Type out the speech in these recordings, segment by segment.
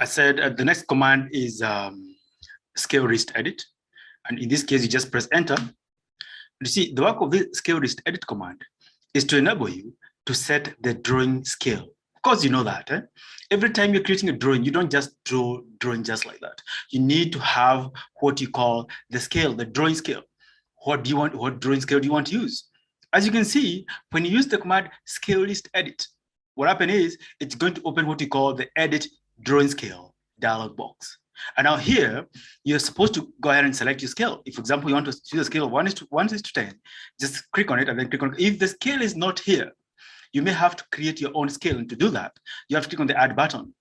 I said the next command is scale list edit. And in this case, you just press enter. You see, the work of the scale list edit command is to enable you to set the drawing scale. Of course, you know that. Every time you're creating a drawing, you don't just draw drawing just like that. You need to have what you call the scale, the drawing scale. What drawing scale do you want to use? As you can see, when you use the command scale list edit, what happens is it's going to open what you call the edit drawing scale dialog box. And now here, you're supposed to go ahead and select your scale. If, for example, you want to use a scale of 1:10, just click on it and then click on it. If the scale is not here, you may have to create your own scale. And to do that, you have to click on the add button.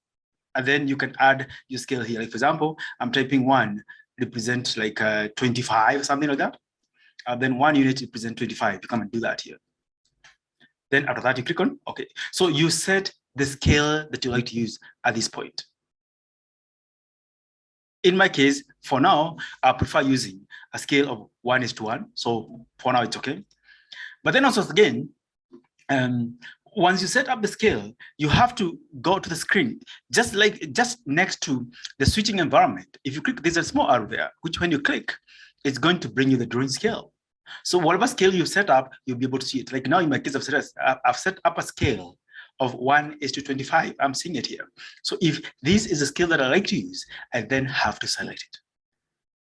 And then you can add your scale here. Like, for example, I'm typing 1 represent like 25 or something like that. Then 1 unit represent 25. You come and do that here. Then after that, you click on OK. So you set the scale that you like to use at this point. In my case, for now, I prefer using a scale of 1:1. So for now, it's okay. But then also again, once you set up the scale, you have to go to the screen, just next to the switching environment. If you click, there's a small arrow there, which when you click, it's going to bring you the drawing scale. So whatever scale you set up, you'll be able to see it. Like now in my case, I've set up a scale of 1:25. I'm seeing it here. So if this is a scale that I like to use, I then have to select it.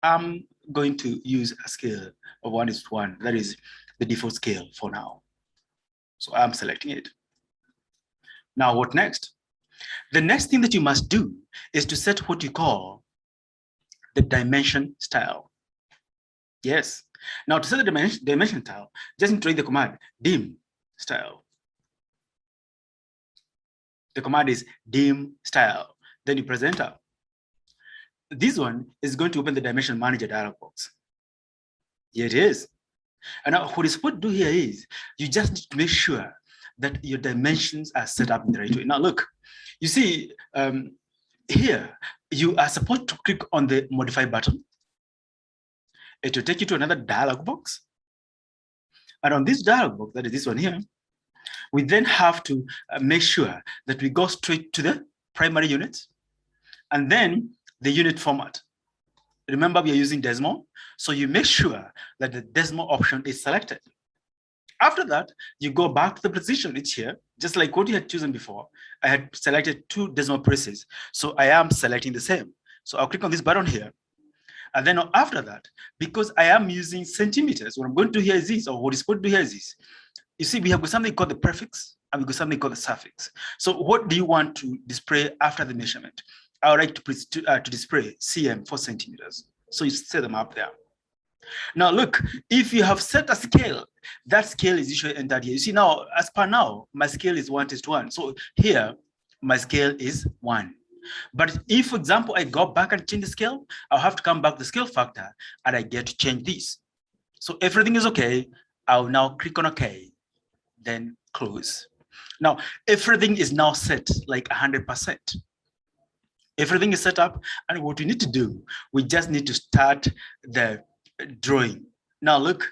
I'm going to use a scale of 1:1. That is the default scale for now. So I'm selecting it. Now what next? The next thing that you must do is to set what you call the dimension style. Yes. Now to set the dimension style, just enter the command dim style. The command is dim style. Then you press enter. This one is going to open the dimension manager dialog box. Here it is. And now what you're supposed to do here is you just need to make sure that your dimensions are set up in the right way. Now look, you see here, you are supposed to click on the modify button. It will take you to another dialog box. And on this dialog box, that is this one here, we then have to make sure that we go straight to the primary unit and then the unit format. Remember, we are using decimal, so you make sure that the decimal option is selected. After that, you go back to the precision. It's here, just like what you had chosen before. I had selected 2 decimal places, so I am selecting the same. So I'll click on this button here. And then after that, because I am using centimeters, what I'm going to do here is this, or what is supposed to do here is this. You see, we have got something called the prefix, and we've got something called the suffix. So what do you want to display after the measurement? I would like to display cm for centimeters. So you set them up there. Now look, if you have set a scale, that scale is usually entered here. You see now, as per now, my scale is 1:1. So here, my scale is 1. But if, for example, I go back and change the scale, I'll have to come back to the scale factor and I get to change this. So everything is okay. I'll now click on OK, then close. Now, everything is now set like 100%. Everything is set up, and what we need to do, we just need to start the drawing. Now look,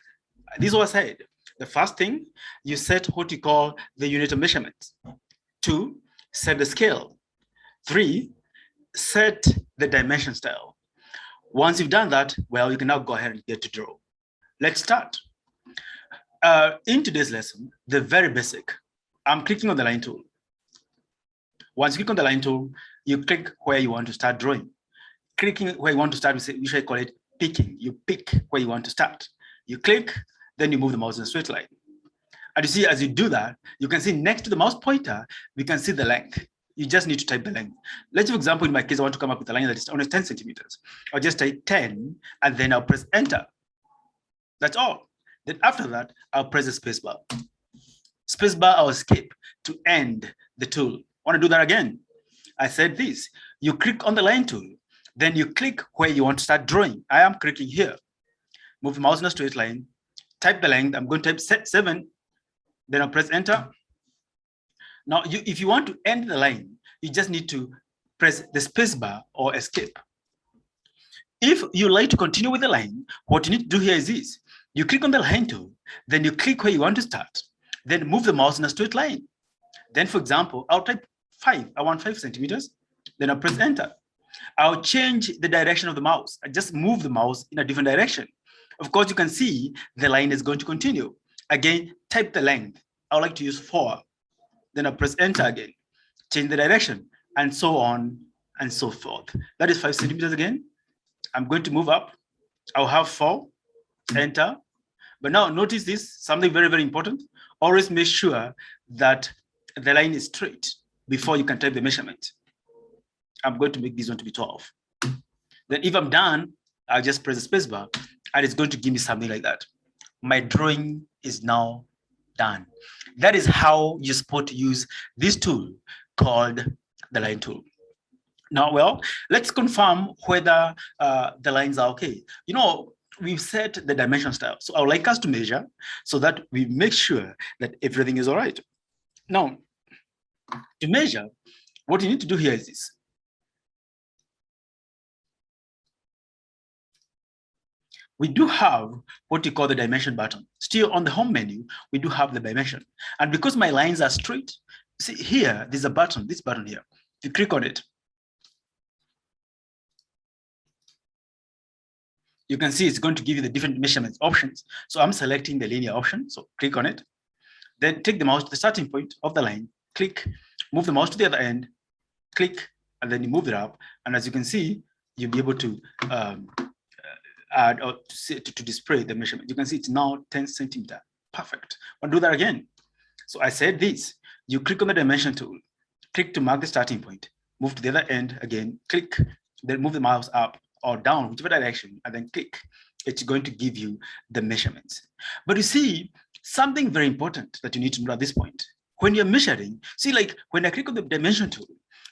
this is what I said. The first thing, you set what you call the unit of measurement. 2, set the scale. 3, set the dimension style. Once you've done that, well, you can now go ahead and get to draw. Let's start. In today's lesson, the very basic, I'm clicking on the line tool. Once you click on the line tool, you click where you want to start drawing. Clicking where you want to start, we usually call it picking. You pick where you want to start. You click, then you move the mouse in a straight line. And you see, as you do that, you can see next to the mouse pointer, we can see the length. You just need to type the length. Let's, for example, in my case, I want to come up with a line that is only 10 centimeters. I'll just type 10, and then I'll press enter. That's all. Then after that, I'll press the spacebar. Spacebar, I'll skip to end the tool. Want to do that again? I said this. You click on the line tool, then you click where you want to start drawing. I am clicking here. Move the mouse in a straight line. Type the length. I'm going to type 7. Then I'll press enter. Now, if you want to end the line, you just need to press the spacebar or escape. If you like to continue with the line, what you need to do here is this. You click on the line tool, then you click where you want to start, then move the mouse in a straight line. Then, for example, I'll type 5. I want 5 centimeters. Then I'll press enter. I'll change the direction of the mouse. I just move the mouse in a different direction. Of course, you can see the line is going to continue. Again, type the length. I would like to use 4. Then I press enter again, change the direction, and so on and so forth. That is 5 centimeters again. I'm going to move up. I'll have 4, enter. But now notice this, something very, very important. Always make sure that the line is straight before you can type the measurement. I'm going to make this one to be 12. Then if I'm done, I'll just press the spacebar and it's going to give me something like that. My drawing is now done. That is how you're supposed to use this tool called the line tool. Now, well, let's confirm whether the lines are okay. You know, we've set the dimension style. So I would like us to measure so that we make sure that everything is all right. Now, to measure, what you need to do here is this. We do have what we call the dimension button. Still on the home menu, we do have the dimension. And because my lines are straight, see here, there's a button, this button here. If you click on it, you can see it's going to give you the different measurements options. So I'm selecting the linear option, so click on it. Then take the mouse to the starting point of the line, click, move the mouse to the other end, click, and then you move it up. And as you can see, you'll be able to add or to display the measurement. You can see it's now 10 centimeter. Perfect. I'll do that again. So I said this, you click on the dimension tool, click to mark the starting point, move to the other end again, click, then move the mouse up or down, whichever direction, and then click. It's going to give you the measurements. But you see, something very important that you need to know at this point. When you're measuring, see, like when I click on the dimension tool,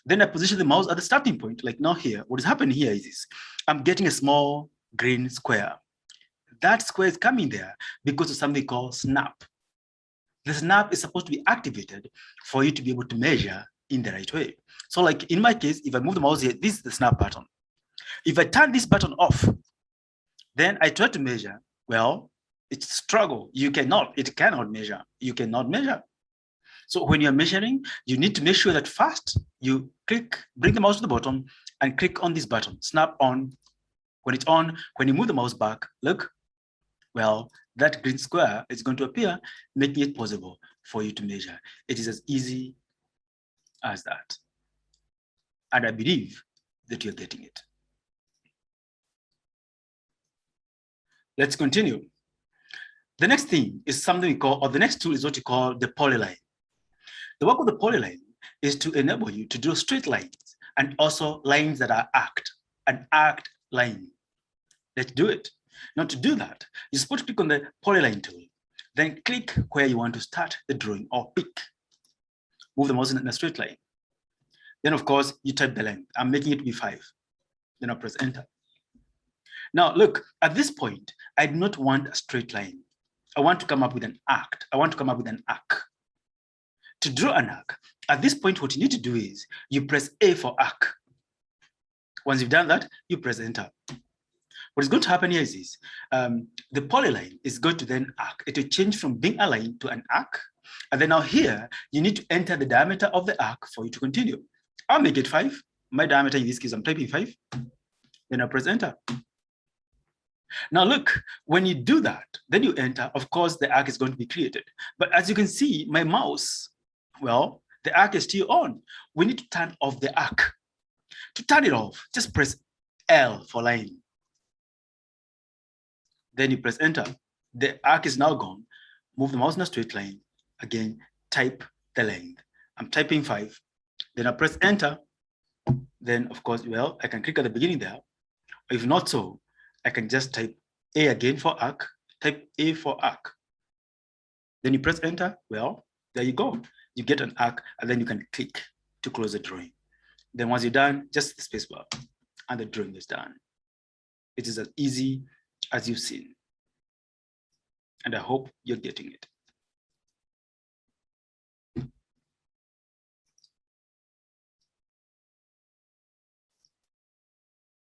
then I position the mouse at the starting point, like now here. What is happening here is this. I'm getting a small green square. That square is coming there because of something called snap. The snap is supposed to be activated for you to be able to measure in the right way. So like in my case, if I move the mouse here, this is the snap button. If I turn this button off, then I try to measure. Well, it's a struggle. It cannot measure. You cannot measure. So when you're measuring, you need to make sure that first you click, bring the mouse to the bottom and click on this button, snap on. When it's on, when you move the mouse back, look, well, that green square is going to appear, making it possible for you to measure. It is as easy as that. And I believe that you're getting it. Let's continue. The next thing is something we call, or the next tool is what you call the polyline. The work of the polyline is to enable you to draw straight lines and also lines that are arced, an arced line. Let's do it. Now to do that, you're supposed to click on the polyline tool, then click where you want to start the drawing or pick. Move the mouse in a straight line. Then of course, you type the length. I'm making it be 5. Then I'll press enter. Now look, at this point, I do not want a straight line. I want to come up with an arc. I want to come up with an arc. To draw an arc, at this point, what you need to do is you press A for arc. Once you've done that, you press enter. What is going to happen here is this. The polyline is going to then arc. It will change from being a line to an arc. And then now here, you need to enter the diameter of the arc for you to continue. I'll make it 5. My diameter in this case, I'm typing 5. Then I'll press enter. Now look, when you do that, then you enter, of course, the arc is going to be created. But as you can see, my mouse, well, the arc is still on. We need to turn off the arc. To turn it off, just press L for line. Then you press enter. The arc is now gone. Move the mouse in a straight line. Again, type the length. I'm typing 5. Then I press enter. Then, of course, well, I can click at the beginning there. If not so, I can just type A again for arc, type A for arc. Then you press enter. Well, there you go. You get an arc, and then you can click to close the drawing. Then once you're done, just the spacebar, and the drawing is done. It is as easy as you've seen. And I hope you're getting it.